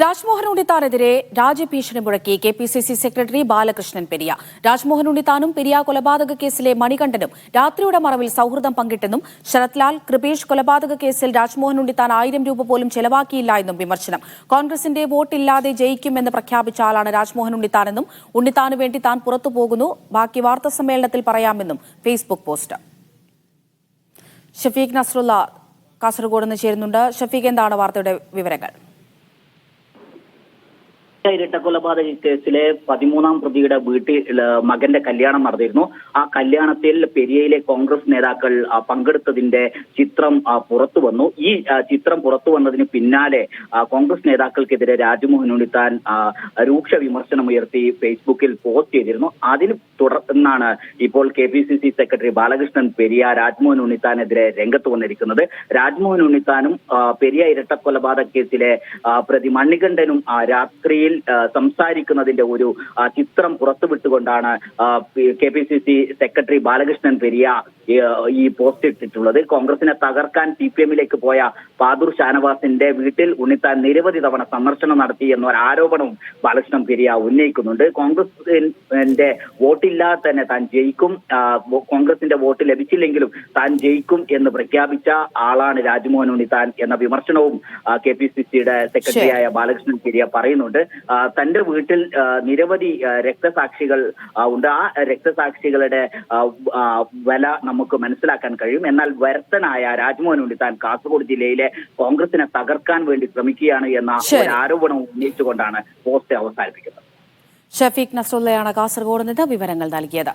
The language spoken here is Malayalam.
രാജ്മോഹൻ ഉണ്ണിത്താനെതിരെ രാജ്യഭീഷണി മുഴക്കി കെപിസിസി സെക്രട്ടറി ബാലകൃഷ്ണൻ പെരിയ. രാജ്മോഹൻ ഉണ്ണിത്താനും പെരിയ കൊലപാതക കേസിലെ മണികണ്ഠനും രാത്രിയുടെ മറവിൽ സൗഹൃദം പങ്കിട്ടെന്നും ശരത് ലാൽ, കൃപേഷ് കൊലപാതക കേസിൽ രാജ്മോഹൻ ഉണ്ണിത്താൻ 1000 രൂപ പോലും ചെലവാക്കിയില്ല എന്നും വിമർശനം. കോൺഗ്രസിന്റെ വോട്ടില്ലാതെ ജയിക്കുമെന്ന് പ്രഖ്യാപിച്ച ആളാണ് രാജ്മോഹൻ ഉണ്ണിത്താനെന്നും ഉണ്ണിത്താനു വേണ്ടി താൻ പുറത്തുപോകുന്നു, ബാക്കി വാർത്താസമ്മേളനത്തിൽ പറയാമെന്നും ഫേസ്ബുക്ക് പോസ്റ്റ്. ഷഫീഖ് നസ്രുള്ള കാസർഗോഡ് നിന്ന് ചേരുന്നുണ്ട്. ഷഫീഖ്, എന്താണ് വാർത്തയുടെ വിവരങ്ങൾ? ഇരട്ടക്കൊലപാതക കേസിലെ 13ാം പ്രതിയുടെ വീട്ടിൽ മകന്റെ കല്യാണം നടന്നിരുന്നു. ആ കല്യാണത്തിൽ പെരിയയിലെ കോൺഗ്രസ് നേതാക്കൾ പങ്കെടുത്തതിന്റെ ചിത്രം പുറത്തു വന്നു. ഈ ചിത്രം പുറത്തു വന്നതിന് പിന്നാലെ കോൺഗ്രസ് നേതാക്കൾക്കെതിരെ രാജ്മോഹൻ ഉണ്ണിത്താൻ രൂക്ഷ വിമർശനമുയർത്തി ഫേസ്ബുക്കിൽ പോസ്റ്റ് ചെയ്തിരുന്നു. അതിന് തുടർന്നാണ് ഇപ്പോൾ കെപിസിസി സെക്രട്ടറി ബാലകൃഷ്ണൻ പെരിയ രാജ്മോഹൻ ഉണ്ണിത്താനെതിരെ രംഗത്ത് വന്നിരിക്കുന്നത്. രാജ്മോഹൻ ഉണ്ണിത്താനും പെരിയ ഇരട്ടക്കൊലപാതക കേസിലെ പ്രതി മണികണ്ഠനും രാത്രിയിൽ സംസാരിക്കുന്നതിന്റെ ഒരു ചിത്രം പുറത്തുവിട്ടുകൊണ്ടാണ് കെപിസിസി സെക്രട്ടറി ബാലകൃഷ്ണൻ പെരിയ ഈ പോസ്റ്റ് ഇട്ടിട്ടുള്ളത്. കോൺഗ്രസിനെ തകർക്കാൻ സിപിഎമ്മിലേക്ക് പോയ പാദൂർ ഷാനവാസിന്റെ വീട്ടിൽ ഉണ്ണിത്താൻ നിരവധി തവണ സന്ദർശനം നടത്തി എന്നൊരു ആരോപണവും ബാലകൃഷ്ണൻ പെരിയ ഉന്നയിക്കുന്നുണ്ട്. കോൺഗ്രസിന്റെ വോട്ടില്ലാതെ തന്നെ താൻ ജയിക്കും, കോൺഗ്രസിന്റെ വോട്ട് ലഭിച്ചില്ലെങ്കിലും താൻ ജയിക്കും എന്ന് പ്രഖ്യാപിച്ച ആളാണ് രാജ്മോഹൻ ഉണ്ണിത്താൻ എന്ന വിമർശനവും കെപിസിസിയുടെ സെക്രട്ടറിയായ ബാലകൃഷ്ണൻ പെരിയ പറയുന്നുണ്ട്. തന്റെ വീട്ടിൽ നിരവധി രക്തസാക്ഷികൾ ഉണ്ട്. ആ രക്തസാക്ഷികളുടെ വില നമുക്ക് മനസ്സിലാക്കാൻ കഴിയും. എന്നാൽ വരുത്തനായ രാജ്മോഹൻ ഉണ്ണിത്താൻ കാസർഗോഡ് ജില്ലയിലെ കോൺഗ്രസിനെ തകർക്കാൻ വേണ്ടി ശ്രമിക്കുകയാണ് എന്ന ഒരു ആരോപണം ഉന്നയിച്ചുകൊണ്ടാണ് പോസ്റ്റ് അവസാനിപ്പിക്കുന്നത്. ഷഫീഖ് നസ്രുള്ളയാണ് കാസർഗോഡ് നിന്ന് വിവരങ്ങൾ നൽകിയത്.